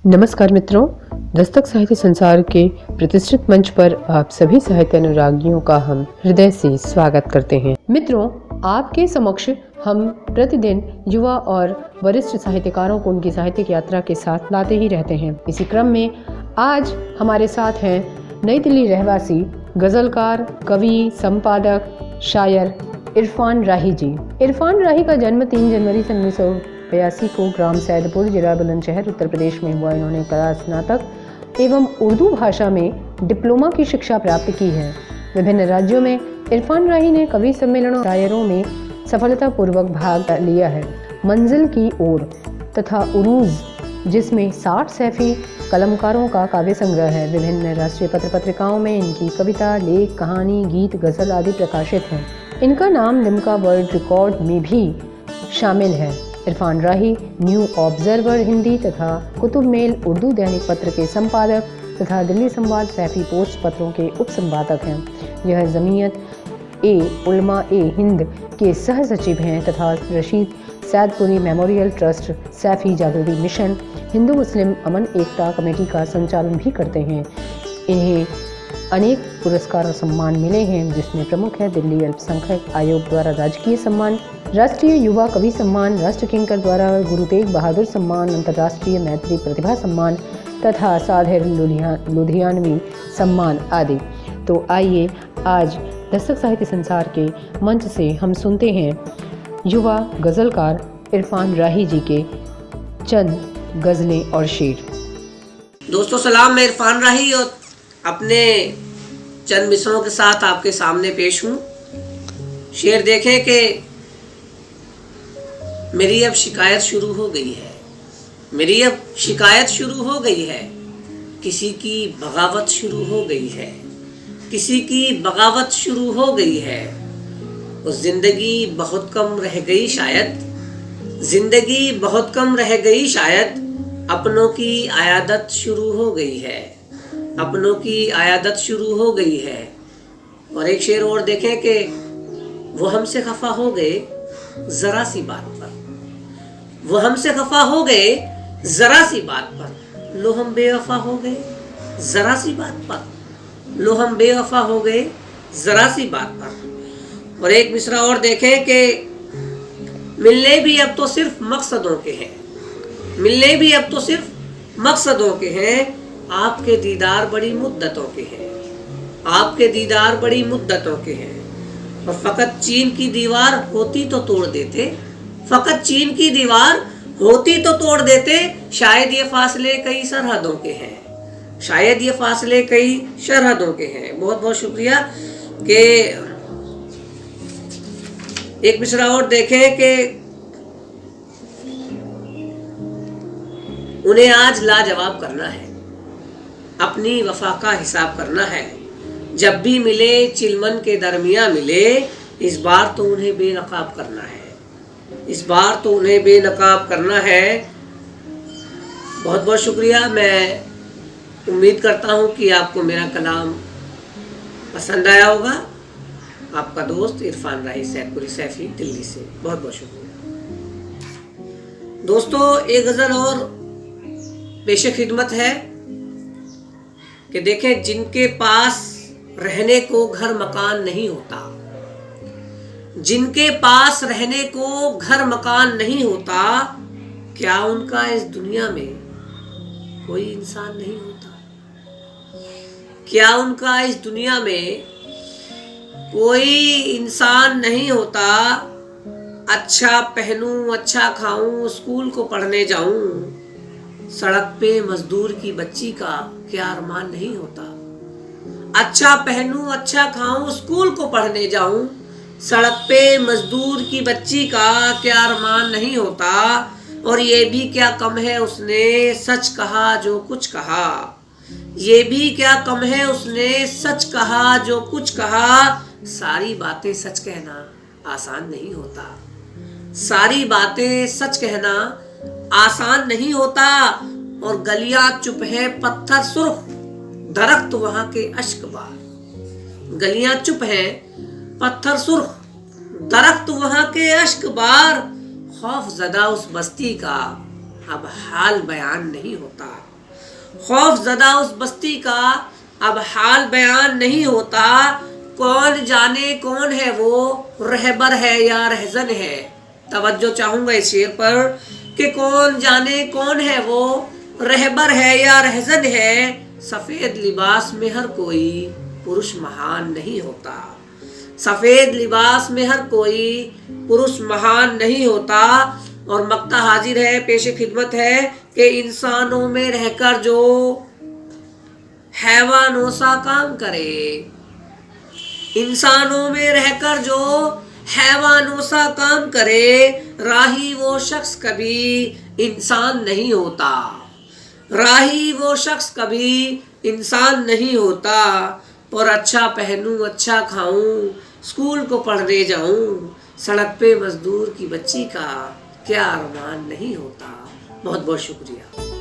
नमस्कार मित्रों, दस्तक साहित्य संसार के प्रतिष्ठित मंच पर आप सभी साहित्य अनुरागियों का हम हृदय से स्वागत करते हैं। मित्रों, आपके समक्ष हम प्रतिदिन युवा और वरिष्ठ साहित्यकारों को उनकी साहित्यिक यात्रा के साथ लाते ही रहते हैं। इसी क्रम में आज हमारे साथ हैं नई दिल्ली रहवासी गज़लकार, कवि, संपादक, शायर इरफान राही जी। इरफान राही का जन्म 3 जनवरी सन 1982 को ग्राम सैदपुर, जिला बुलंदशहर, उत्तर प्रदेश में हुआ। इन्होंने कला स्नातक एवं उर्दू भाषा में डिप्लोमा की शिक्षा प्राप्त की है। विभिन्न राज्यों में इरफान राही ने कवि सम्मेलनों, शायरों में सफलतापूर्वक भाग लिया है। मंजिल की ओर तथा उरूज, जिसमें 60 सैफी कलमकारों का काव्य संग्रह है। विभिन्न राष्ट्रीय पत्र पत्रिकाओं में इनकी कविता, लेख, कहानी, गीत, गजल आदि प्रकाशित हैं। इनका नाम लिम्का वर्ल्ड रिकॉर्ड में भी शामिल है। इरफान राही न्यू ऑब्जर्वर हिंदी तथा कुतुब मेल उर्दू दैनिक पत्र के संपादक तथा दिल्ली संवाद सैफी पोस्ट पत्रों के उपसंपादक हैं। यह जमीयत ए उलमा ए हिंद के सह सचिव हैं तथा रशीद सैदपुरी मेमोरियल ट्रस्ट, सैफी जागृति मिशन, हिंदू मुस्लिम अमन एकता कमेटी का संचालन भी करते हैं। इन्हें अनेक पुरस्कार और सम्मान मिले हैं, जिसमें प्रमुख है दिल्ली अल्पसंख्यक आयोग द्वारा राजकीय सम्मान, राष्ट्रीय युवा कवि सम्मान, राष्ट्र किंकर द्वारा गुरु तेग बहादुर सम्मान, अंतर्राष्ट्रीय मैत्री प्रतिभा सम्मान तथा साधेर लुधियानवी सम्मान आदि। तो आइए आज दस्तक साहित्य संसार के मंच से हम सुनते हैं युवा गज़लकार इरफान राही जी के चंद गज़लें और शेर। दोस्तों सलाम, मैं इरफान राही और अपने चंद मिसरों के साथ आपके सामने पेश हूँ। शेर देखें कि मेरी अब शिकायत शुरू हो गई है, मेरी अब शिकायत शुरू हो गई है, किसी की बगावत शुरू हो गई है, किसी की बगावत शुरू हो गई है। उस जिंदगी बहुत कम रह गई शायद, जिंदगी बहुत कम रह गई शायद, अपनों की आयादत शुरू हो गई है, अपनों की आयादत शुरू हो गई है। और एक शेर और देखें कि वो हमसे खफा हो गए जरा सी बात पर, वो हमसे खफा हो गए जरा सी बात पर, लो हम बेवफा हो गए जरा सी बात पर, लो हम बेवफा हो गए जरा सी बात पर। और एक मिसरा और देखें कि मिलने भी अब तो सिर्फ मकसदों के हैं, मिलने भी अब तो सिर्फ मकसदों के हैं, आपके दीदार बड़ी मुद्दतों के हैं, आपके दीदार बड़ी मुद्दतों के हैं। और फकत चीन की दीवार होती तो तोड़ देते, फकत चीन की दीवार होती तो तोड़ देते, शायद ये फासले कई सरहदों के हैं, शायद ये फासले कई सरहदों के हैं। बहुत बहुत शुक्रिया। कि एक मिसरा और देखें कि उन्हें आज लाजवाब करना है, अपनी वफा का हिसाब करना है। जब भी मिले चिलमन के दरमियां मिले, इस बार तो उन्हें बेनकाब करना है, इस बार तो उन्हें बेनकाब करना है। बहुत बहुत शुक्रिया। मैं उम्मीद करता हूँ कि आपको मेरा कलाम पसंद आया होगा। आपका दोस्त इरफान राही, सैदपुरी सैफी, दिल्ली से। बहुत बहुत शुक्रिया। दोस्तों एक गज़ल और पेशे खिदमत है कि देखें, जिनके पास रहने को घर मकान नहीं होता, जिनके पास रहने को घर मकान नहीं होता, क्या उनका इस दुनिया में कोई इंसान नहीं होता? क्या उनका इस दुनिया में कोई इंसान नहीं होता? अच्छा पहनूं, अच्छा खाऊं, स्कूल को पढ़ने जाऊं, सड़क पे मजदूर की बच्ची का क्या अरमान नहीं होता? अच्छा पहनूं, अच्छा खाऊं, स्कूल को पढ़ने जाऊं, सड़क पे मजदूर की बच्ची का क्या अरमान नहीं होता? और ये भी क्या कम है उसने सच कहा जो कुछ कहा, ये भी क्या कम है उसने सच कहा जो कुछ कहा। सारी बातें सच कहना आसान नहीं होता, सारी बातें सच कहना आसान नहीं होता। और गलियां चुप है पत्थर सुर्ख, दरख्त वहां के अश्क बार, गलियां चुप है पत्थर सुर्ख, दरख्त वहां के अश्क बार। खौफ ज़दा उस बस्ती का अब हाल बयान नहीं होता, खौफ ज़दा उस बस्ती का अब हाल बयान नहीं होता। कौन जाने कौन है वो, रहबर है या रहजन है। तवज्जो चाहूँगा इस शेर पर कि कौन जाने कौन है वो, रहबर है या रहजन है। सफ़ेद लिबास में हर कोई पुरुष महान नहीं होता। सफ़ेद लिबास में हर कोई पुरुष महान नहीं होता। और मक्ता हाजिर है, पेश खिदमत है कि इंसानों में रहकर जो हैवानों सा काम करे, इंसानों में रहकर जो हैवानों सा काम करे, राही वो शख्स कभी इंसान नहीं होता। राही वो शख्स कभी इंसान नहीं होता। और अच्छा पहनूं अच्छा खाऊं, स्कूल को पढ़ने जाऊं, सड़क पे मजदूर की बच्ची का क्या अरमान नहीं होता। बहुत बहुत शुक्रिया।